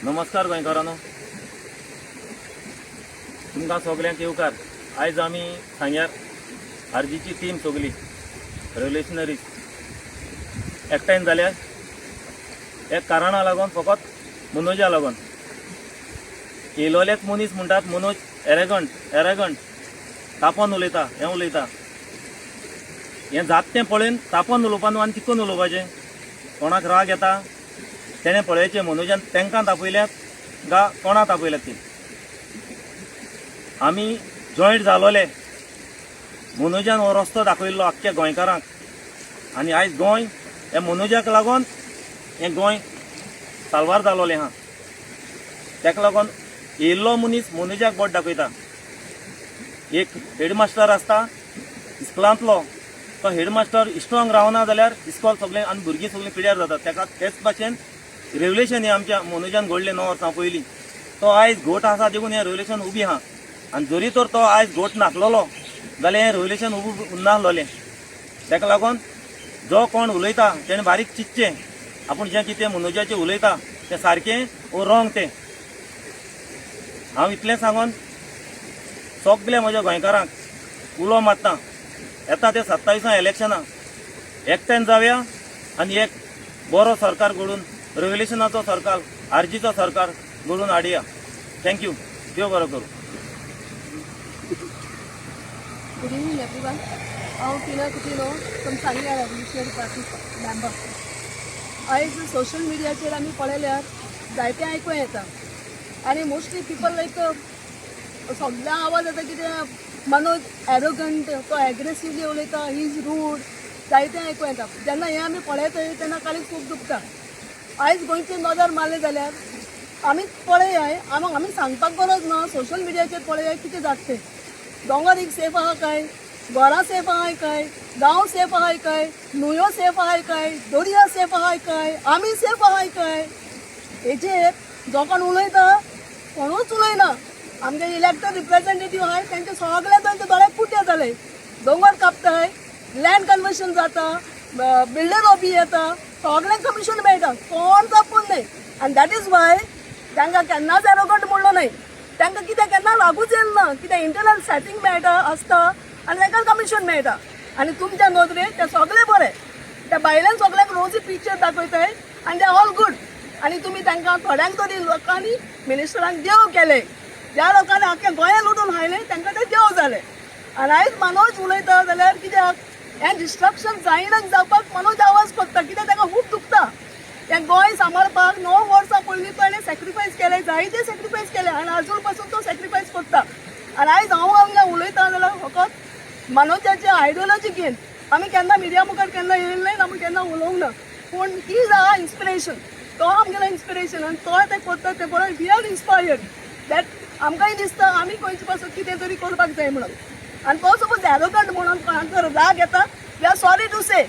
नमस्कार गोंयकारांनो, तुमकां सगळ्यांक येवकार। आयज आमी सांग्यार आरजीची टीम सगळी रेव्होल्युशनरीज एकठांय जाल्या एक कारणा लागून, फकत मनोजा लागून। येयलोलेच मनीस म्हणटात मनोज एरेगंट तापोवन उलयता, हें उलयता। हें जात तें पळयन तापोवन उलोवपा न्हू आनी तिकोन उलोवपाचें। कोणाक राग येता तेणें पळयचें मनोजान तांकां तापयल्यात गा कोणा तापयल्यात ती। आमी जॉयंट जालोले, मनोजान हो रस्तो दाखयल्लो आख्ख्या गोंयकारांक, आनी आयज गोंय हे मनोजाक लागून हें गोंय साल्वार जालोलें आहा। ताका लागून येयल्लो मनीस मनोजाक बोट दाखयता। एक हेडमास्टर आसता इस्कॉलांतलो, तो हेडमास्टर स्ट्रॉंग रावना जाल्यार इस्कॉल सगळें आनी भुरगीं सगळीं पिड्यार जातात। ताका तेच भाशेन रेव्होल्युशन हें आमच्या मनोजान घडलें 9 वर्सां पयलीं। तो आयज घोट आसा देखून हें रेव्होल्युशन उबी आहा, आनी जरी तर तो आयज घोट नासलोलो जाल्यार हें रेव्होल्युशन उबें उरनासलोलें। ताका लागून जो कोण उलयता तेणें बारीक चिंतचें, आपूण जें कितें मनोजाचें उलयता तें सारकें वो रॉंग तें। हांव इतलें सांगून सगळ्या म्हज्या गोंयकारांक उलो मारता, येता ते 27 इलेक्शनां एकठांय जावया आनी एक बरो सरकार घडून, रेव्होल्युशनाचो सरकार, आरजीचो सरकार घडून हाडया। थँक्यू, देव बरो करूं। Good evening everyone. हांव टिना कुटिनो फ्रॉम सांग्यार रेव्होल्युशनरी पार्टी मेंबर। आयज सोशल मिडियाचेर आमी पळयल्यार जायतें आयकूं येता, आनी मोस्टली पीपल लायक सगळ्या आवाज येता कितें मनोज एरोगंट, तो एग्रेसिवली उलयता, ही इज रूड, जायतें आयकूं येता। जेन्ना हें आमी पळयता तेन्ना काळीज खूब दुखता। आयज गोंयचेर नजर मारले जाल्यार आमी पळयाय, आमी सांगपाक गरज ना, सोशल मिडियाचेर पळयाय कितें जाता तें। दोंगर एक सेफ आहा काय, घरां सेफ आहाय काय, गांव सेफ आहाय काय, न्हंयो सेफ आहाय काय, दर्या सेफ आहाय काय, आमी सेफ आहाय काय, हेचेर जो कोण उलयता कोणूच उलयना। आमचे इलेक्टेड रिप्रेझेंटेटिव्ह आहाय तेंचे सगळे थंय दोळे पुट्टे जाले। दोंगर कापताय, लँड कन्वर्शन जाता, बिल्डर लॉबी येता, सगळ्यांक कमिशन मेळटा, कोण जापून न्हय। आनी दॅट इज वाय तांकां केन्नाच एरोगंट म्हणलो न्हय। तांकां कितें केन्ना लागूच येयना, कितें इंटरनल सेटींग मेळटा आसता आनी तांकां कमिशन मेळटा। आनी तुमच्या नदरेन ते सगळे बरे, त्या भायल्यान सगळ्यांक रोजी पिक्चर दाखयताय आनी ते ऑल गूड। आनी तुमी तांकां थोड्यांक तरी लोकांनी मिनिस्टरांक देव केले, ज्या लोकांनी आख्या गोंया लुटून हायले तांकां ते देव जाले। आनी आयज मनोज उलयता जाल्यार कित्याक हें डिस्ट्रक्शन जायनाच जावपाक मनोज आवाज करता, कित्याक ताका खूब दुखता। हें गोंय सांबाळपाक 9 वर्सां पयलीं ताणें सॅक्रिफायस केलें, जायते सॅक्रिफायस केले, आनी आजून पासून तो सॅक्रिफायस करता। आनी आयज हांव हांगा उलयता जाल्यार फकत मनोजाचे आयडियोलॉजी घेवन। आमी केन्ना मिडिया मुखार केन्ना येयले नाय, आमी केन्ना उलोवंक ना, पूण ही इज आवर इन्स्पिरेशन। तो आमगेलो इन्स्पिरेशन आनी तो तें करता तें पळोवन वी आर इन्स्पायर्ड दॅट आमकांय दिसता आमी खंयचे पासून कितें तरी करपाक जाय म्हणून। आनी तो सपोज एरोगंट म्हणून कोणाक जर राग येता, we are sorry to say,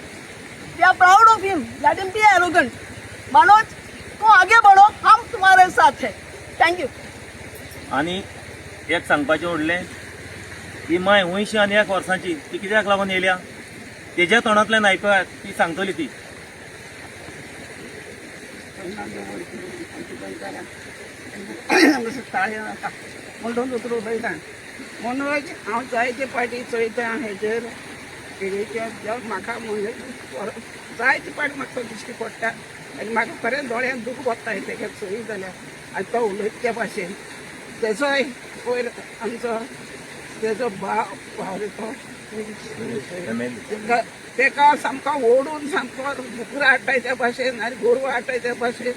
we are proud of him, let him be arrogant. Manoj, तू आगे बढ़ो, हम तुम्हारे साथ है। Thank you. आनी एक सांगपाचें उरलें, ही माय 101 वर्सांची, ती कित्याक लागून येयल्या तेज्या तोंडांतल्यान आयकूया, ती सांगतली ती। म्हणून उतर उलयता मनोज, हांव जायते पाटी चलयता हेजेर हेजेर म्हाका म्हणजे जायते पाटी म्हाका दिश्टी पडटा आनी म्हाका खरें दोळ्यान दूख पडटा तेगे चोरी जाल्यार। आनी तो उलयता त्या भाशेन तेजोय पयर आमचो तेजो भाव रे तो, तेका सामको ओडून सामको दुकरां हाडटाय त्या भाशेन आनी गोरवां हाडटाय त्या भाशेन,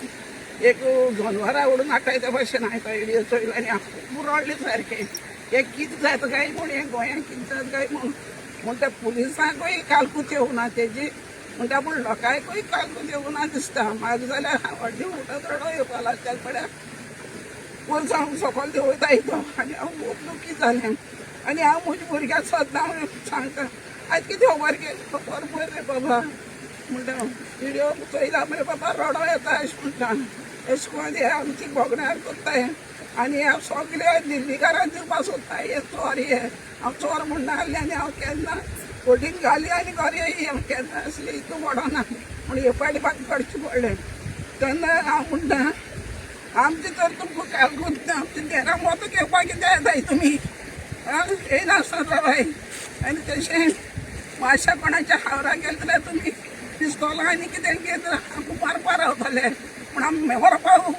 एक जनवरां ओडून हाडटाय त्या भाशेन हांवें तो व्हिडियो चोयलो आनी हांव खूब रडलें सारकें। हें कितें जाता काय म्हूण, हें गोंयांत कितें जाता काय म्हूण त्या पुलिसांकूय कालकूत येवना तेजी, म्हणटा पूण लोकांकूय कालकूत येवना दिसता म्हाका जाल्यार। हांव अर्दें उठत रडो येवपा लागता पळय, पयस हांव सकयल देंवयता येतो आनी हांव खूब दुखी जालें। आनी हांव म्हज्या भुरग्यांक सद्दां सांगता, आयज कितें खबर केली खबर पळय रे बाबा म्हणटा, व्हिडियो चोयला मरे बाबा रडो येता अशें म्हणटा। अशें करून हे आमची भोगण्यार करताय आनी हांव सगळ्या दिल्लीकारांक दिवपा सोदता हे चोर हे। हांव चोर म्हूण नासलें आनी हांव केन्ना कोटीन घाली आनी घरा हांव केन्ना असलें हितून पडना, पूण हे पाटी म्हाका करचें पडलें। तेन्ना हांव म्हणटा आमचे तर तुमकां काल आमच्या घरा मत घेवपाक कितें येताय तुमी येयना सर बाय आनी तशें मातशें कोणाच्या हावराक गेले जाल्यार तुमी पिस्तोलां आनी कितें घेत आमकां मारपा रावतले पूण आमी व्हरपाक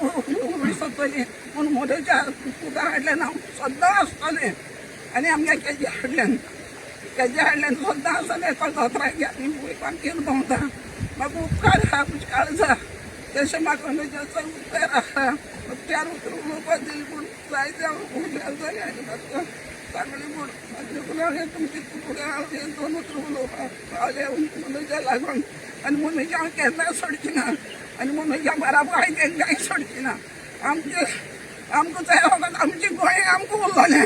सोदतलीं पूण मोदीच्या उदक हाडल्यान हांव सद्दां आसतलें आनी आमगे केजी हाडल्यान सद्दां आसतलें एका दोतोराक आमी वयपाक घेवन भोंवता म्हाका उपकार आहा तुजे काळजा तशें म्हाका अनुजाचो उपकार आहा उपकार उलोवपाक दिली पूण जायते हांव उजार जालें आनी म्हाका सांगलें पूण म्हाका तुमचे फुडें हांव हे दोन उतर उलोवपाक पावलें मनोजा लागून आनी मनोजा हांव केन्ना सोडची ना आनी मनोजा बराबर हांवें केन्नाय सोडची ना आमकां जाय वखद आमचें गोंय आमकां उरलोलें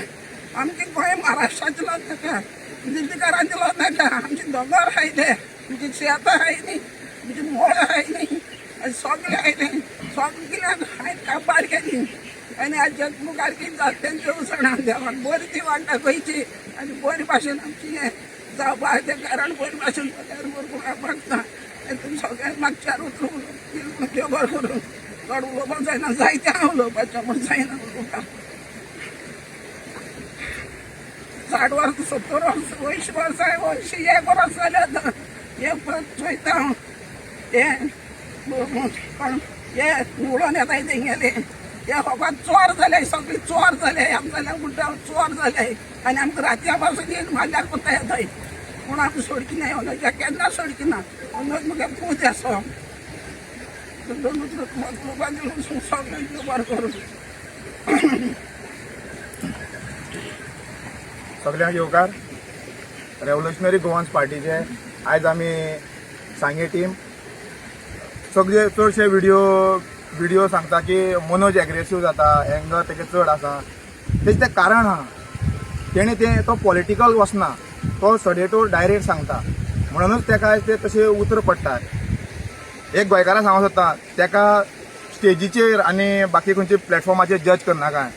आमचें गोंय महाराष्ट्राचें नाका दिल्लीकारांचें नाका आमचें दोंगर आहाय ते आमचें शेतां आहाय न्ही आमचें मोळ आहाय न्ही आनी सगळें आहाय न्ही सगळ्यांक हांवें काबार केली आनी आज मुखार कितें जाता तेंचे उसणां देवाक बरी ती वाडटा गोंयची आनी बरे भाशेन आमचें हें जावपा तें कारण बरे भाशेन जाल्यार बरोबर मागता आनी तुमी सगळ्यांक म्हाका चार उतर उलोवंक देव बरें करून चड उलोवपाक जायना जायतें हांव उलोवपाचें म्हण जायना उलोवपाक 60 वर्स 70 वर्स 80 वर्सां 101 वर्स जालें आतां हें परत चोयता हांव हें निवडून येताय तेंगेले हे फकत चोर जाले सगळे चोर जाले आमच्या म्हणटा चोर जाले आनी आमकां रातच्या पासून येवन म्हाज्याक कोता येताय पूण आमी सोडची ना अनुजा केन्ना सोडची ना अनुज म्हाका पूज आसो दोन उलोवपाक सगळें बरें करून सगळ्यांक येवकार रेव्होल्युशनरी गोवन्स पार्टीचे आयज आमी सांगे टीम सगळे चडशे व्हिडिओ सांगता की मनोज एग्रेसीव जाता एंगर तेगे चड आसा तेजें तें कारण आहा तेणें तो पॉलिटिकल वचना तो सडेटोर डायरेक्ट सांगता म्हणूनच तेका आयज ते तशें उतर पडटात एक गोंयकाराक सांगूंक सोदता तेका स्टेजीचेर आनी बाकी खंयच्या प्लॅटफॉर्माचेर जज करनाका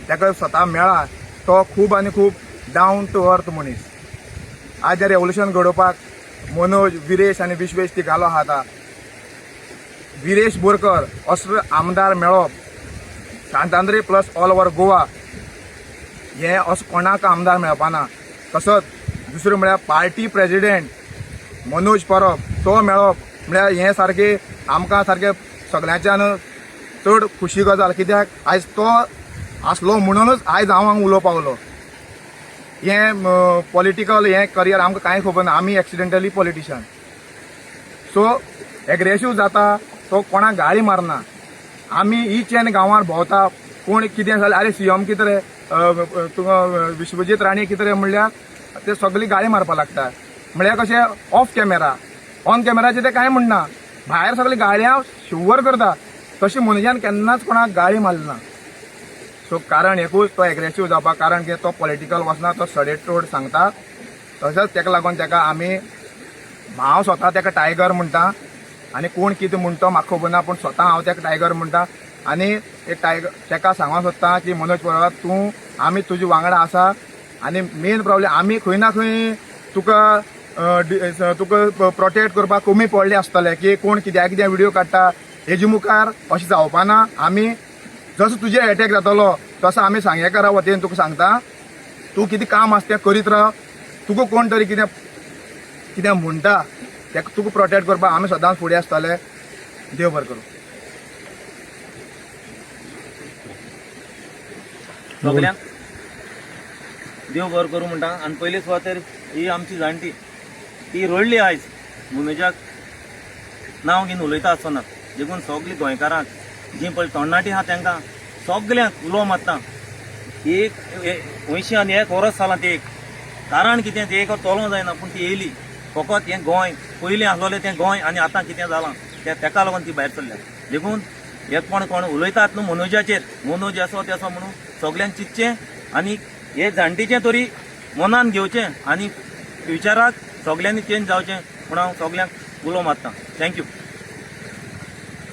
तेका स्वता मेळा तो खूब आनी खूब डावन टू अर्थ मनीस आज जे रेव्होल्युशन घडोवपाक मनोज विरेश आनी विश्वेश तिगालो आहा आतां विरेश बोरकर असो आमदार मेळप शांतांद्री प्लस ऑल ओव्हर गोवा हे असो कोणाक आमदार मेळपाना तसोच दुसरें म्हळ्यार पार्टी प्रेसिडेंट मनोज परब तो मेळप म्हळ्यार हे सारके आमकां सारके सगळ्यांच्यान चड खुशी गजाल कित्याक आयज तो आसलो म्हणूनच आयज हांव हांगा उलोवपाक लागलो हें पॉलिटिकल हें करियर आमकां कांय खबर ना आमी एक्सिडेंटली पॉलिटिशियन सो एग्रेसीव जाता तो कोणाक गाळी मारना आमी इच एंड गांवांत भोंवता कोण कितें जालें अरे सीएम कितें रे तुका विश्वजीत राणे कितें रे म्हणल्यार ते सगळी गाळी मारपाक लागता म्हळ्यार कशें ऑफ कॅमेरा ऑन कॅमेराचेर ते कांय म्हणना भायर सगळी गाळी हांव शुवर करता तशें मनोजान केन्नाच कोणाक गाळी मारली ना सो कारण एकूच तो एग्रेसीव जावपाक कारण की तो पॉलिटिकल वचना तो सडेतोड सांगता तशेंच तेका लागून तेका आमी हांव स्वता तेका टायगर म्हणटा आनी कोण कितें म्हणटा म्हाका खबर ना पूण स्वता हांव तेका टायगर म्हणटा आनी एक टायगर तेका सांगूंक सोदता की मनोज परब तूं आमी तुजे वांगडा आसा आनी मेन प्रॉब्लेम आमी खंय ना खंय तुका प्रोटेक्ट करपाक कमी पडले आसतले की कोण कित्याक कितें व्हिडिओ काडटा हेजे मुखार अशें जावपाना आमी जसो तुजे अटॅक जातलो तसो आमी सांगेकारा वतीन तुका सांगता तूं कितें काम आसा तें करीत राव तुका कोण तरी कितें म्हणटा तेका तुका प्रोटेक्ट करपाक आमी सदांच फुडें आसतले देव बरें करूं सगळ्यांक देव बरें करूं म्हणटा आनी पयले सुवातेर ही आमची जाणटी ती रडली आयज मनोजाक नांव घेवन उलयता आसतना देखून सगळीं गोंयकारांक जी पळय तरणाटी आहा तांकां सगल्यांक उलो मारता एक 80 वर्स जालां ते एक कारण कितें ते एक तोलों जायना पूण ती येयली फकत हें गोंय पयलीं आसलोलें तें गोंय आनी आतां कितें जालां तेका लागून ती भायर सरल्या देखून हे कोण उलयतात न्हू मनोजाचेर मनोज असो तेसो म्हणून सगल्यांक चिंतचें आनी हे जाणटेचें तरी मनान घेवचें आनी फ्युचराक सगल्यांनी चेंज जावचें म्हूण हांव सगल्यांक उलो मारतां थँक्यू